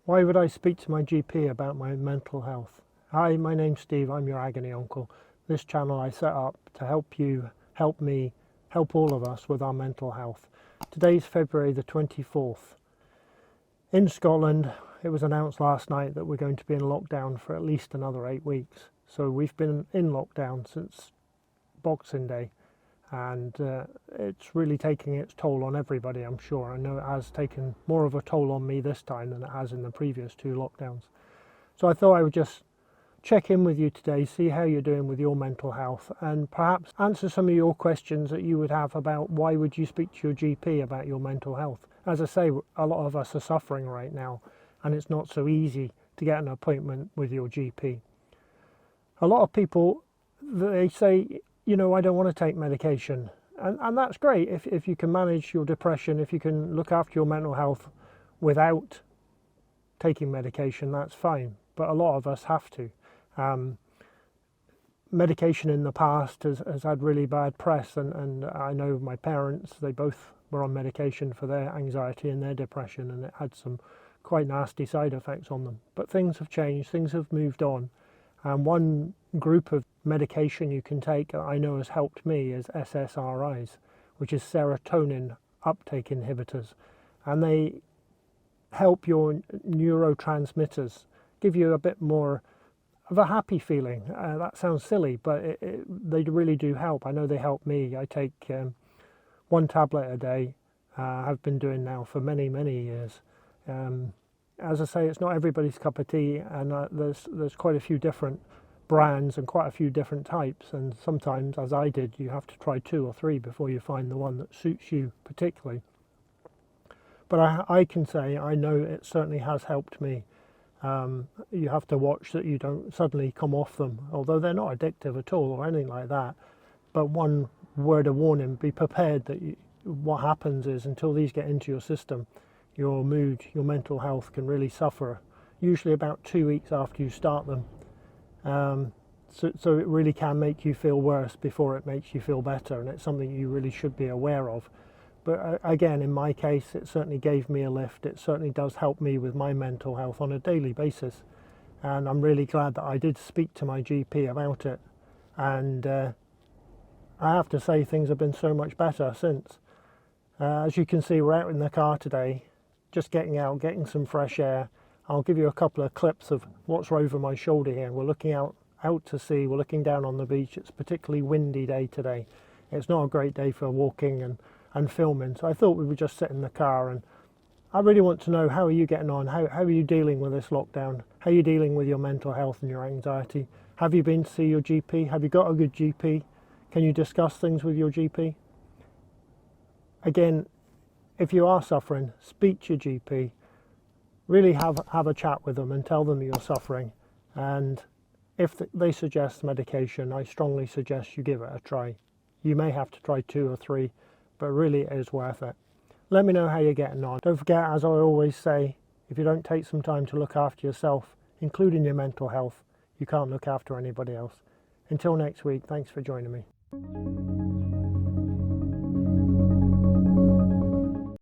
Why would I speak to my GP about my mental health? Hi, my name's Steve, I'm your agony uncle. This channel I set up to help you, help me, help all of us with our mental health. Today's February the 24th. In Scotland, it was announced last night that we're going to be in lockdown for at least another 8 weeks. So we've been in lockdown since Boxing Day, and it's really taking its toll on everybody, I'm sure. I know it has taken more of a toll on me this time than it has in the previous 2 lockdowns. So I thought I would just check in with you today, see how you're doing with your mental health, and perhaps answer some of your questions that you would have about why would you speak to your GP about your mental health. As I say, a lot of us are suffering right now, and it's not so easy to get an appointment with your GP. A lot of people, they say, you know, I don't want to take medication. And that's great if you can manage your depression, if you can look after your mental health without taking medication, that's fine. But a lot of us have to. Medication in the past has had really bad press, and I know my parents, they both were on medication for their anxiety and their depression, and it had some quite nasty side effects on them. But things have changed, things have moved on. And one group of medication you can take that I know has helped me is S.S.R.Is, which is serotonin uptake inhibitors. And they help your neurotransmitters, give you a bit more of a happy feeling. That sounds silly, but they really do help. I know they help me. I take 1 tablet a day. I've been doing now for many, many years. As I say, it's not everybody's cup of tea, and there's quite a few different brands and quite a few different types, and sometimes, as I did, you have to try 2 or 3 before you find the one that suits you particularly. But I can say I know it certainly has helped me. You have to watch that you don't suddenly come off them, although they're not addictive at all or anything like that. But one word of warning, be prepared that what happens is until these get into your system, your mood, your mental health can really suffer, usually about 2 weeks after you start them. So it really can make you feel worse before it makes you feel better, and it's something you really should be aware of. But again, in my case, it certainly gave me a lift. It certainly does help me with my mental health on a daily basis. And I'm really glad that I did speak to my GP about it. And I have to say things have been so much better since. As you can see, we're out in the car today, just getting out, getting some fresh air. I'll give you a couple of clips of what's over my shoulder here. We're looking out to sea, we're looking down on the beach. It's a particularly windy day today. It's not a great day for walking and filming, so I thought we would just sit in the car. And I really want to know, how are you getting on? How are you dealing with this lockdown? How are you dealing with your mental health and your anxiety? Have you been to see your GP? Have you got a good GP? Can you discuss things with your GP? Again, if you are suffering, speak to your GP. Really have a chat with them and tell them you're suffering. And if they suggest medication, I strongly suggest you give it a try. You may have to try 2 or 3, but really it is worth it. Let me know how you're getting on. Don't forget, as I always say, if you don't take some time to look after yourself, including your mental health, you can't look after anybody else. Until next week, thanks for joining me.